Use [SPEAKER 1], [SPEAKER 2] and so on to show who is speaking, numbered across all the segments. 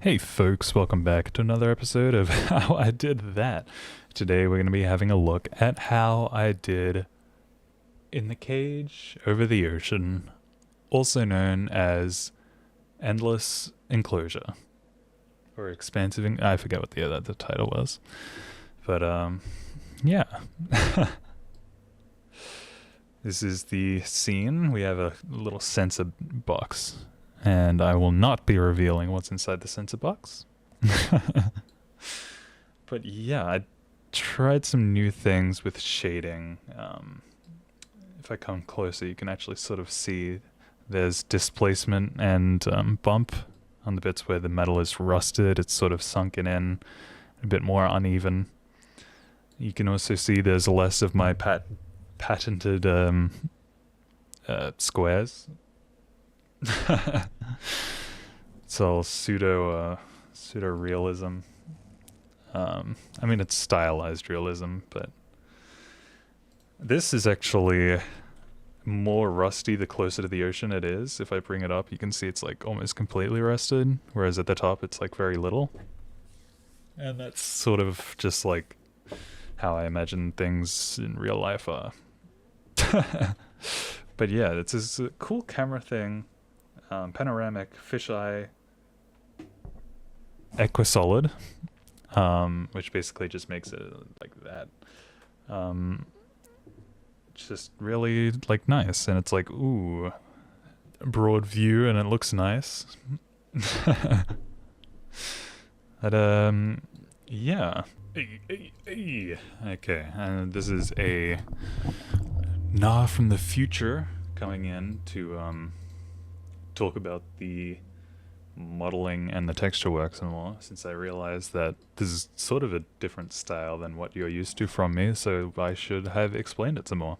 [SPEAKER 1] Hey folks, welcome back to another episode of How I Did That. Today we're going to be having a look at how I did In the Cage Over the Ocean, also known as Endless Enclosure, or Expansive, I forget what the title was, but yeah. This is the scene. We have a little sensor box, and I will not be revealing what's inside the sensor box. But yeah, I tried some new things with shading. If I come closer, you can actually sort of see there's displacement and bump on the bits where the metal is rusted. It's sort of sunken in, a bit more uneven. You can also see there's less of my patented squares. It's all pseudo realism. I mean, it's stylized realism, but this is actually more rusty the closer to the ocean it is. If I bring it up, you can see it's like almost completely rusted, whereas at the top it's like very little. And that's sort of just like how I imagine things in real life are. But yeah, it's this cool camera thing. Panoramic fisheye Equisolid, which basically just makes it like that. Just really like nice, and it's like, ooh, broad view, and it looks nice. But yeah. Okay, and this is a Nah from the future coming in to talk about the modeling and the texture work some more, since I realized that this is sort of a different style than what you're used to from me, so I should have explained it some more.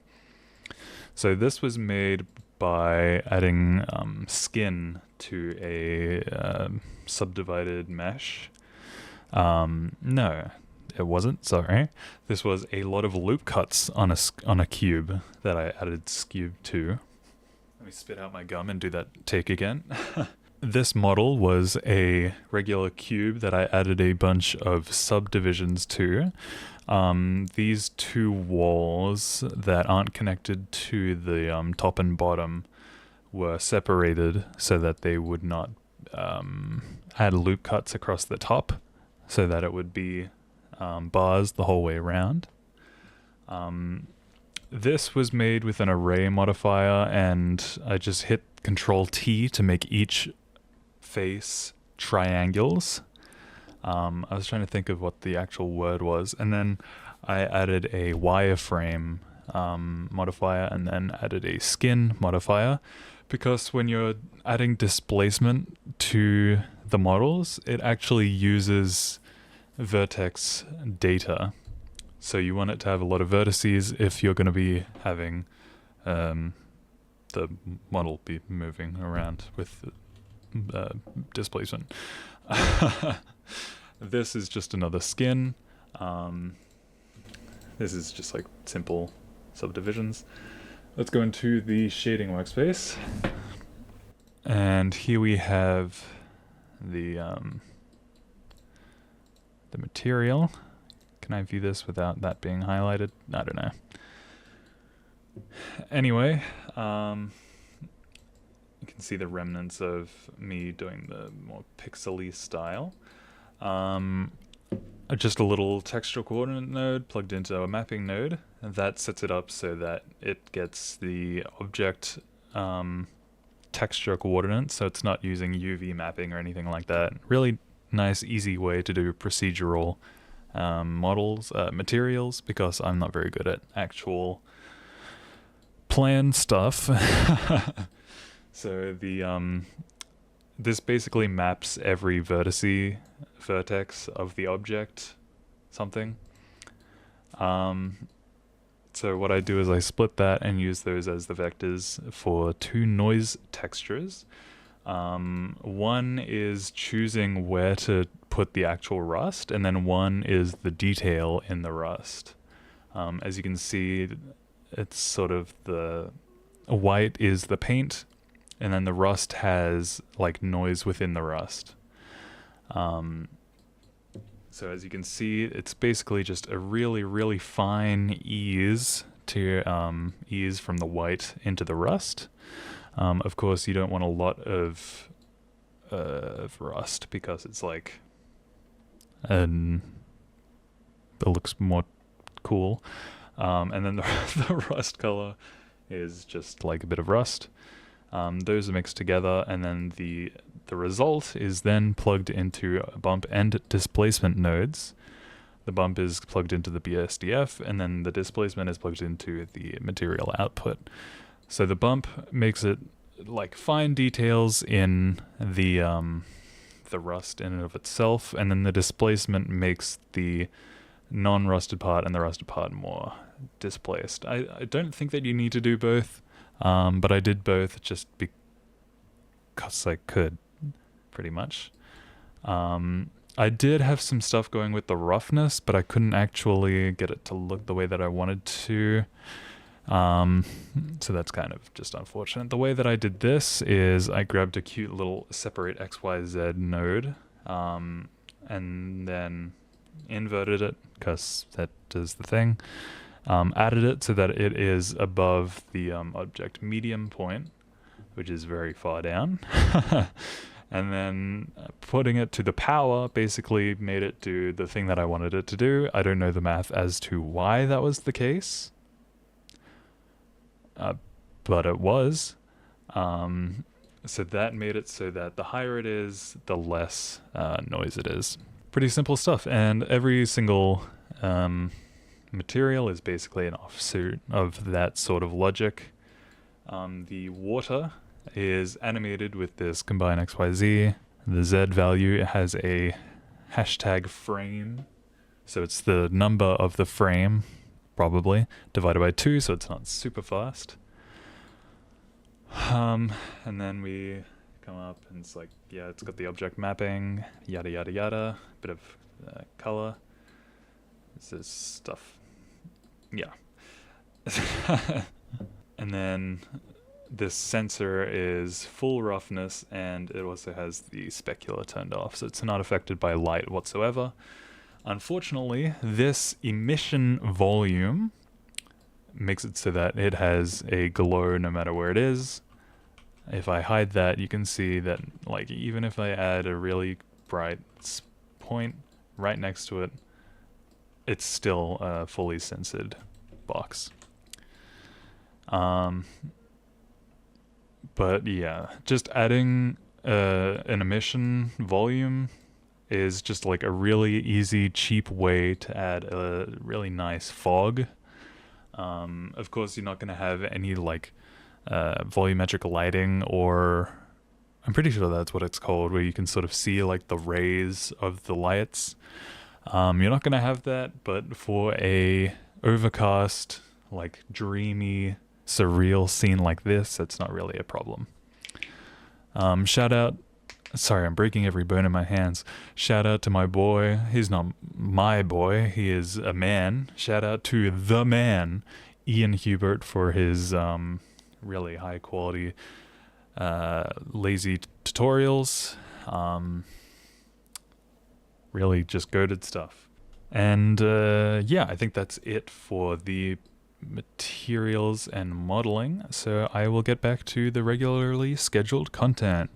[SPEAKER 1] So this was made by adding skin to a subdivided mesh. No, it wasn't, sorry. This was a lot of loop cuts on a cube that I added Scube to. Let me spit out my gum and do that take again. This model was a regular cube that I added a bunch of subdivisions to. These two walls that aren't connected to the top and bottom were separated so that they would not add loop cuts across the top, so that it would be bars the whole way around. This was made with an array modifier, and I just hit Control T to make each face triangles. I was trying to think of what the actual word was, and then I added a wireframe modifier, and then added a skin modifier, because when you're adding displacement to the models, it actually uses vertex data. So you want it to have a lot of vertices if you're going to be having the model be moving around with displacement. This is just another skin. This is just like simple subdivisions. Let's go into the shading workspace. And here we have the material. Can I view this without that being highlighted? I don't know. Anyway, you can see the remnants of me doing the more pixely style. Just a little texture coordinate node plugged into a mapping node, and that sets it up so that it gets the object texture coordinates, so it's not using UV mapping or anything like that. Really nice, easy way to do procedural materials, because I'm not very good at actual plan stuff. So the this basically maps every vertex of the object something. So what I do is I split that and use those as the vectors for two noise textures. One is choosing where to put the actual rust, and then one is the detail in the rust. As you can see, it's sort of the white is the paint, and then the rust has like noise within the rust. So as you can see, it's basically just a really, really fine ease to ease from the white into the rust. Of course, you don't want a lot of rust because it's like, it looks more cool. And then the rust color is just like a bit of rust. Those are mixed together, and then the result is then plugged into bump and displacement nodes. The bump is plugged into the BSDF, and then the displacement is plugged into the material output. So the bump makes it like fine details in the rust in and of itself, and then the displacement makes the non-rusted part and the rusted part more displaced. I don't think that you need to do both, but I did both just because I could, pretty much. I did have some stuff going with the roughness, but I couldn't actually get it to look the way that I wanted to. So that's kind of just unfortunate. The way that I did this is I grabbed a cute little separate XYZ node, and then inverted it, because that does the thing. Added it so that it is above the object medium point, which is very far down. And then putting it to the power basically made it do the thing that I wanted it to do. I don't know the math as to why that was the case, but it was. So that made it so that the higher it is, the less noise it is. Pretty simple stuff, and every single material is basically an offsuit of that sort of logic. The water is animated with this combine XYZ. The Z value has a hashtag frame, so it's the number of the frame, probably, divided by 2, so it's not super fast. And then we come up and it's like, yeah, it's got the object mapping, yada yada yada, bit of color. This is stuff, yeah. And then this sensor is full roughness, and it also has the specular turned off, so it's not affected by light whatsoever. Unfortunately, this emission volume makes it so that it has a glow no matter where it is. If I hide that, you can see that, like, even if I add a really bright point right next to it, it's still a fully censored box. But yeah, just adding an emission volume is just like a really easy, cheap way to add a really nice fog. Of course, you're not going to have any like volumetric lighting, or I'm pretty sure that's what it's called, where you can sort of see like the rays of the lights. You're not going to have that, but for a overcast, like dreamy, surreal scene like this, that's not really a problem. Shout out, sorry, I'm breaking every bone in my hands. Shout out to my boy. He's not my boy, he is a man. Shout out to the man, Ian Hubert, for his really high quality lazy tutorials. Really just goated stuff. And yeah, I think that's it for the materials and modeling, so I will get back to the regularly scheduled content.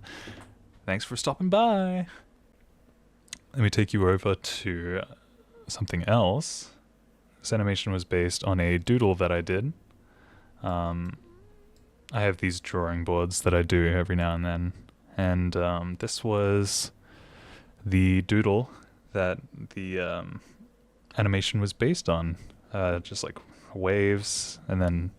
[SPEAKER 1] Thanks for stopping by. Let me take you over to something else. This animation was based on a doodle that I did. I have these drawing boards that I do every now and then, and this was the doodle that the animation was based on, just like waves, and then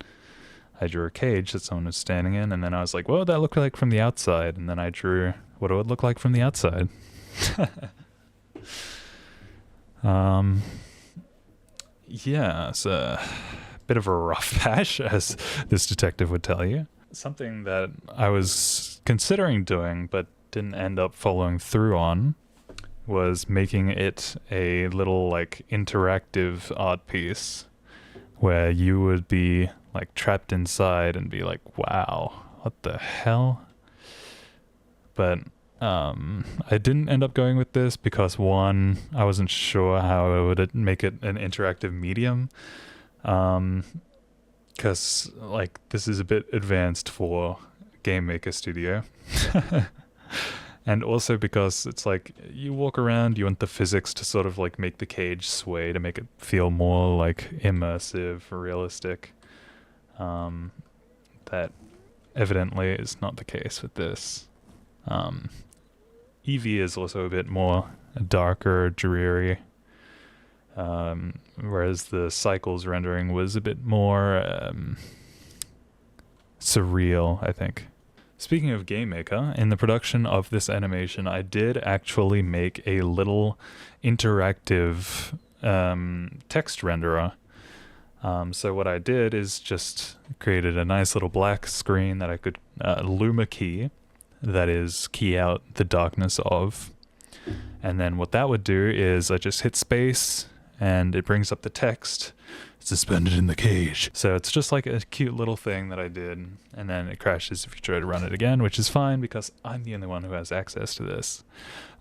[SPEAKER 1] I drew a cage that someone was standing in, and then I was like, what would that look like from the outside? And then I drew what it would look like from the outside. Yeah, it's a bit of a rough patch, as this detective would tell you. Something that I was considering doing but didn't end up following through on was making it a little like interactive art piece where you would be like trapped inside and be like, wow, what the hell? But I didn't end up going with this because one, I wasn't sure how I would make it an interactive medium. Because like this is a bit advanced for Game Maker Studio. And also because it's like you walk around, you want the physics to sort of like make the cage sway to make it feel more like immersive, realistic. That evidently is not the case with this. Eevee is also a bit more darker, dreary. Whereas the Cycles rendering was a bit more surreal, I think. Speaking of Game Maker, in the production of this animation, I did actually make a little interactive text renderer. So what I did is just created a nice little black screen that I could Luma key, that is key out the darkness of. And then what that would do is I just hit space and it brings up the text suspended in the cage. So it's just like a cute little thing that I did, and then it crashes if you try to run it again, which is fine because I'm the only one who has access to this.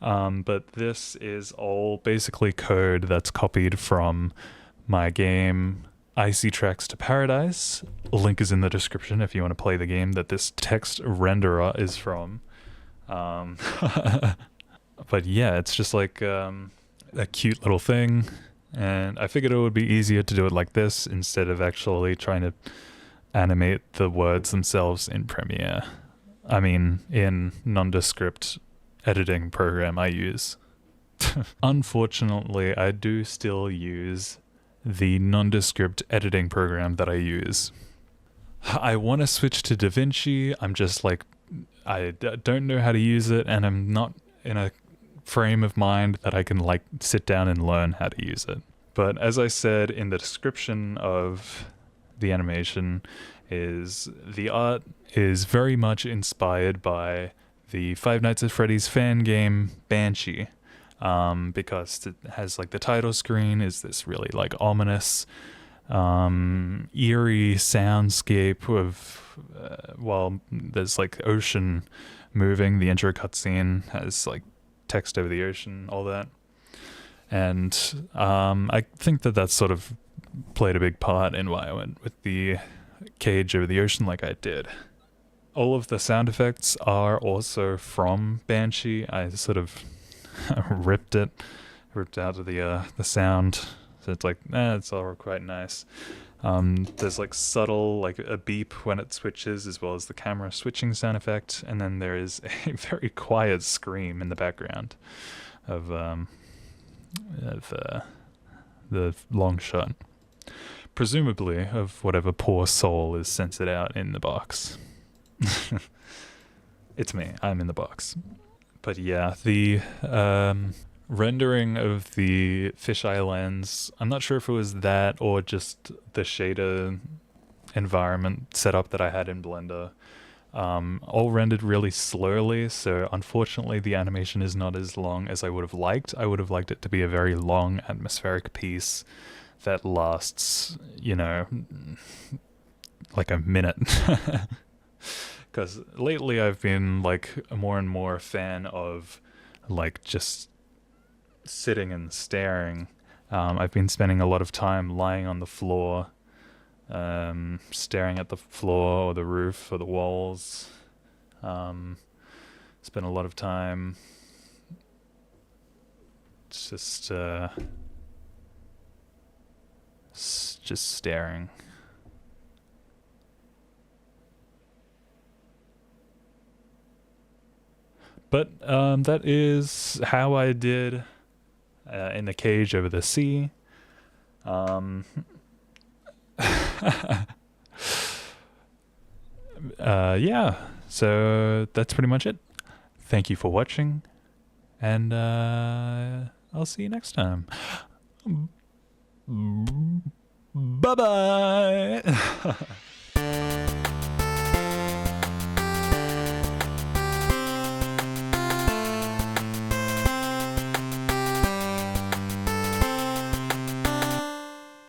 [SPEAKER 1] But this is all basically code that's copied from my game Icy Tracks to Paradise. A link is in the description if you want to play the game that this text renderer is from. But yeah, it's just like a cute little thing. And I figured it would be easier to do it like this instead of actually trying to animate the words themselves in Premiere. I mean, in nondescript editing program I use. Unfortunately, I do still use the nondescript editing program that I use. I want to switch to DaVinci. I'm just like, I don't know how to use it, and I'm not in a frame of mind that I can like sit down and learn how to use it. But as I said in the description of the animation, is the art is very much inspired by the Five Nights at Freddy's fan game Banshee, because it has like the title screen is this really like ominous, eerie soundscape of while there's like ocean moving. The intro cutscene has like text over the ocean, all that. And I think that that's sort of played a big part in why I went with the cage over the ocean like I did. All of the sound effects are also from Banshee. I sort of ripped out of the sound. So it's like, it's all quite nice. There's like subtle, like a beep when it switches, as well as the camera switching sound effect. And then there is a very quiet scream in the background of the long shot. Presumably of whatever poor soul is censored out in the box. It's me, I'm in the box. But yeah, the rendering of the fisheye lens, I'm not sure if it was that or just the shader environment setup that I had in Blender, all rendered really slowly, so unfortunately the animation is not as long as I would have liked. I would have liked it to be a very long atmospheric piece that lasts, you know, like a minute. Because lately I've been like more and more a fan of like just sitting and staring. I've been spending a lot of time lying on the floor, staring at the floor or the roof or the walls. Spent a lot of time just staring. But that is how I did in the cage over the sea. Yeah, so that's pretty much it. Thank you for watching, and I'll see you next time. Bye-bye!